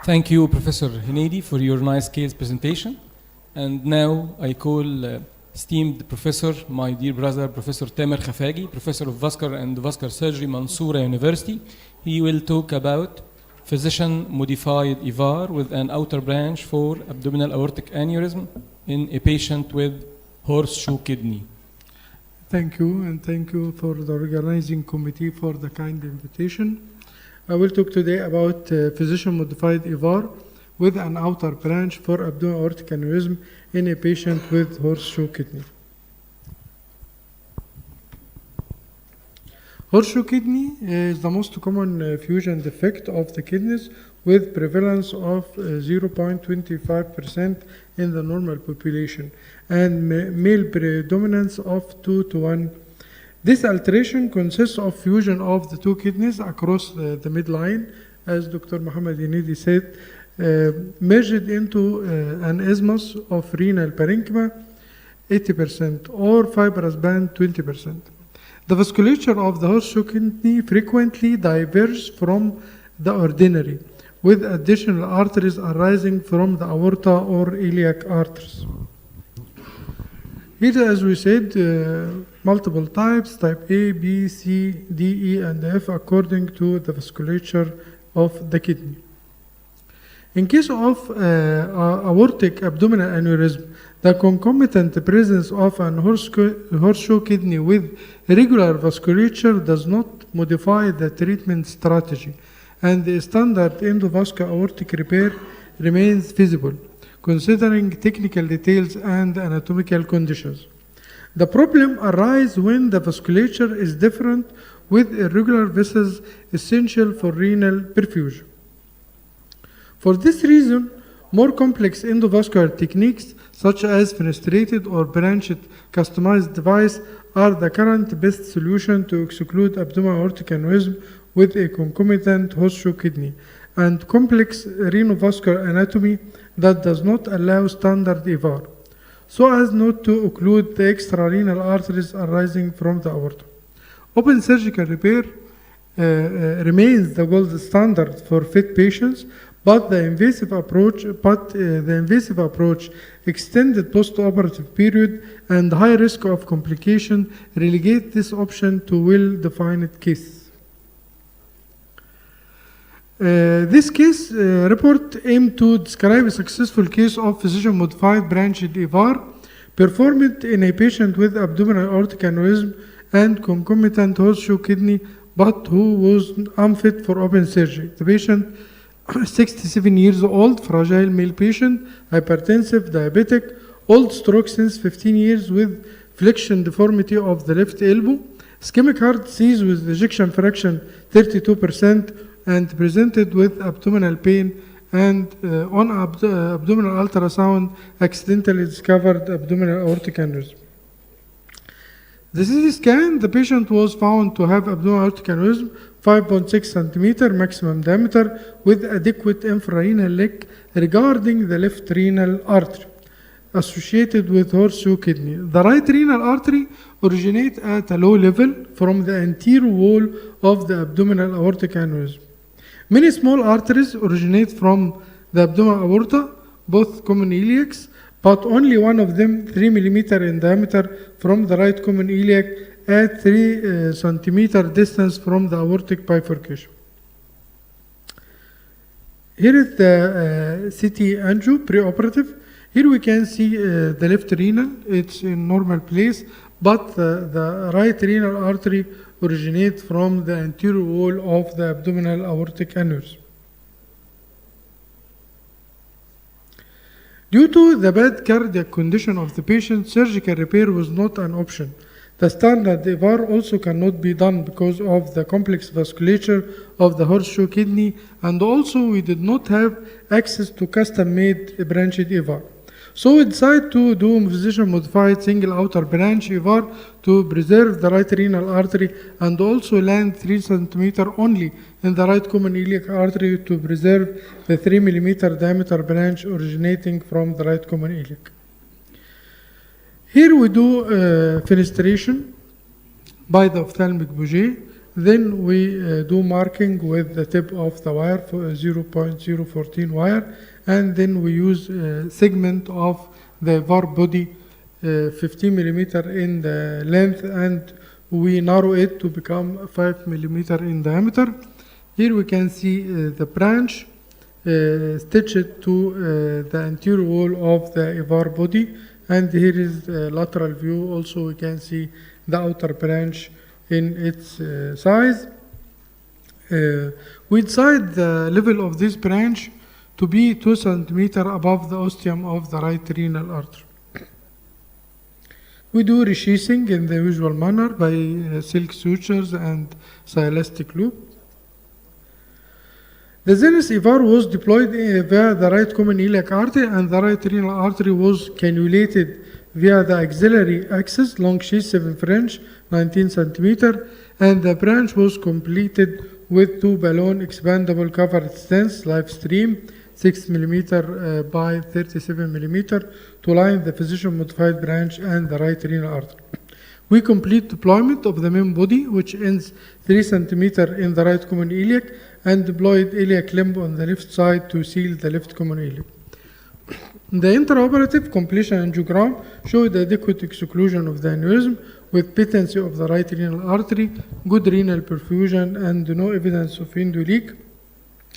Thank you, Professor Hinedi, for your nice case presentation. And now I call esteemed professor, my dear brother, Professor Tamer Khafa, Professor of Vascular and Vascular Surgery, Mansoura University. He will talk about physician-modified EVAR with an outer branch for abdominal aortic aneurysm in a patient with horseshoe kidney. Thank you, and thank you for the organizing committee for the kind invitation. I will talk today about physician-modified EVAR with an outer branch for abdominal aortic aneurysm in a patient with horseshoe kidney. Horseshoe kidney is the most common fusion defect of the kidneys with prevalence of 0.25% in the normal population and male predominance of 2 to 1. This alteration consists of fusion of the two kidneys across the midline, as Dr. Mohammed Hinedi said, merged into an isthmus of renal parenchyma 80% or fibrous band 20%. The vasculature of the horseshoe kidney frequently diverges from the ordinary, with additional arteries arising from the aorta or iliac arteries. Here, as we said, multiple types, type A, B, C, D, E, and F, according to the vasculature of the kidney. In case of aortic abdominal aneurysm, the concomitant presence of an horseshoe kidney with regular vasculature does not modify the treatment strategy, and the standard endovascular aortic repair remains feasible, considering technical details and anatomical conditions. The problem arises when the vasculature is different with irregular vessels essential for renal perfusion. For this reason, more complex endovascular techniques such as fenestrated or branched customized device are the current best solution to exclude abdominal aortic aneurysm with a concomitant horseshoe kidney and complex renovascular anatomy that does not allow standard EVAR, so as not to occlude the extrarenal arteries arising from the aorta. Open surgical repair remains the gold standard for fit patients, but the invasive approach, extended post-operative period, and high risk of complication relegate this option to well-defined cases. This case report aimed to describe a successful case of physician-modified branched EVAR performed in a patient with abdominal aortic aneurysm and concomitant horseshoe kidney, but who was unfit for open surgery. The patient, 67 years old, fragile male patient, hypertensive, diabetic, old stroke since 15 years with flexion deformity of the left elbow, ischemic heart disease with ejection fraction 32%, and presented with abdominal pain and on abdominal ultrasound accidentally discovered abdominal aortic aneurysm. The CT scan, the patient was found to have abdominal aortic aneurysm 5.6 centimeter maximum diameter with adequate infrarenal leak regarding the left renal artery associated with horseshoe kidney. The right renal artery originates at a low level from the anterior wall of the abdominal aortic aneurysm. Many small arteries originate from the abdominal aorta, both common iliacs, but only one of them 3 millimeter in diameter from the right common iliac at 3 centimeter distance from the aortic bifurcation. Here is the CT angio preoperative. Here we can see the left renal, it's in normal place, but the right renal artery originates from the anterior wall of the abdominal aortic aneurysm. Due to the bad cardiac condition of the patient, surgical repair was not an option. The standard EVAR also cannot be done because of the complex vasculature of the horseshoe kidney, and also we did not have access to custom-made branched EVAR. So we decided to do physician-modified single outer branch EVAR to preserve the right renal artery and also land 3 centimeter only in the right common iliac artery to preserve the 3 millimeter diameter branch originating from the right common iliac. Here we do fenestration by the ophthalmic bougie. Then we do marking with the tip of the wire for 0.014 wire, and then we use segment of the EVAR body 15 millimeter in the length, and we narrow it to become 5 millimeter in diameter. Here we can see the branch stitched to the anterior wall of the EVAR body, and here is the lateral view. Also we can see the outer branch in its size. We decide the level of this branch to be 2 centimeter above the ostium of the right renal artery. We do resheathing in the usual manner by silk sutures and silastic loop. The Zenith EVAR was deployed via the right common iliac artery, and the right renal artery was cannulated via the axillary axis, long sheath 7 French, 19 centimeter, and the branch was completed with 2 balloon expandable covered stents, live stream, 6 millimeter by 37 millimeter, to line the physician modified branch and the right renal artery. We complete deployment of the main body, which ends 3 centimeter in the right common iliac, and deployed iliac limb on the left side to seal the left common iliac. The intraoperative completion angiogram showed adequate exclusion of the aneurysm with patency of the right renal artery, good renal perfusion, and no evidence of endoleak.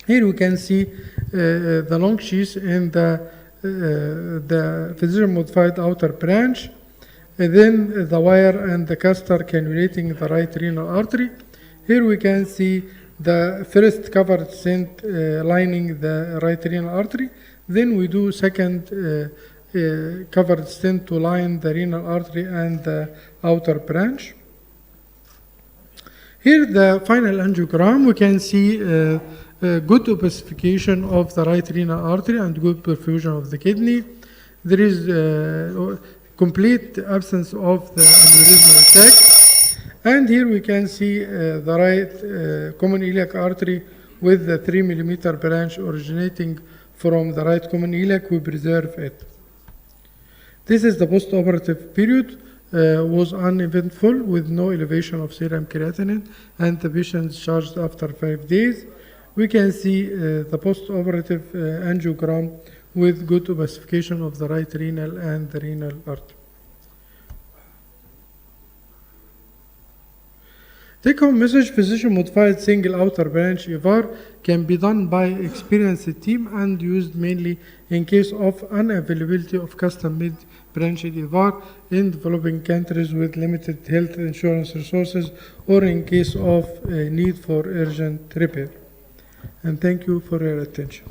Here we can see the long sheath in the physician modified outer branch, and then the wire and the caster cannulating the right renal artery. Here we can see the first covered stent lining the right renal artery. Then we do second covered stent to line the renal artery and the outer branch. Here the final angiogram, we can see good opacification of the right renal artery and good perfusion of the kidney. There is complete absence of the aneurysmal sac. And here we can see the right common iliac artery with the 3 millimeter branch originating from the right common iliac. We preserve it. This is the post-operative period. Was uneventful with no elevation of serum creatinine, and the patient discharged after 5 days. We can see the post-operative angiogram with good opacification of the right renal and the renal artery. Take-home message: physician modified single outer branch EVAR can be done by experienced team and used mainly in case of unavailability of custom-made branched EVAR in developing countries with limited health insurance resources, or in case of a need for urgent repair. And thank you for your attention.